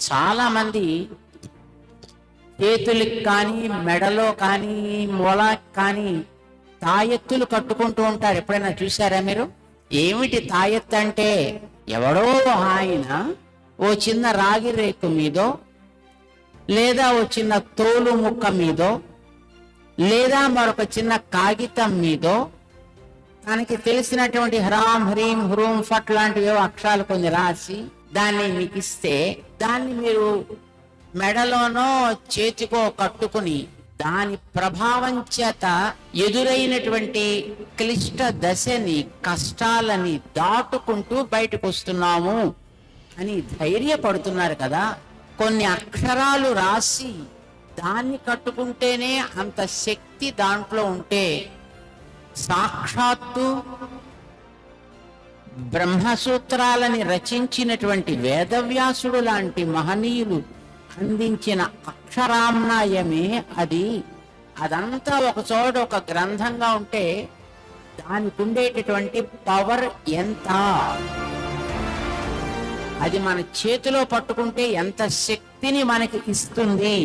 చాలా మంది చేతులకు కానీ మెడలో కానీ మొలకు కానీ తాయెత్తులు కట్టుకుంటూ ఉంటారు. ఎప్పుడైనా చూసారా మీరు? ఏమిటి తాయెత్తు అంటే, ఎవడో ఆయన ఓ చిన్న రాగి రేకు మీదో, లేదా ఓ చిన్న తోలు ముక్క మీదో, లేదా మరొక చిన్న కాగితం మీదో తనకి తెలిసినటువంటి హ్రాం హ్రీం హ్రూం ఫట్ లాంటివి అక్షరాలు కొన్ని రాసి దాన్ని మీకు ఇస్తే, దాన్ని మీరు మెడలోనో చేతికో కట్టుకుని దాని ప్రభావం చేత ఎదురైనటువంటి క్లిష్ట దశని, కష్టాలని దాటుకుంటూ బయటకు వస్తున్నాము అని ధైర్యపడుతున్నారు కదా. కొన్ని అక్షరాలు రాసి దాన్ని కట్టుకుంటేనే అంత శక్తి దాంట్లో ఉంటే, సాక్షాత్తు బ్రహ్మసూత్రాలని రచించినటువంటి వేదవ్యాసుడు లాంటి మహనీయులు అందించిన అక్షరామ్నాయమే అది. అదంతా ఒక చోట ఒక గ్రంథంగా ఉంటే దానికి ఉండేటటువంటి పవర్ ఎంత, అది మన చేతిలో పట్టుకుంటే ఎంత శక్తిని మనకి ఇస్తుంది.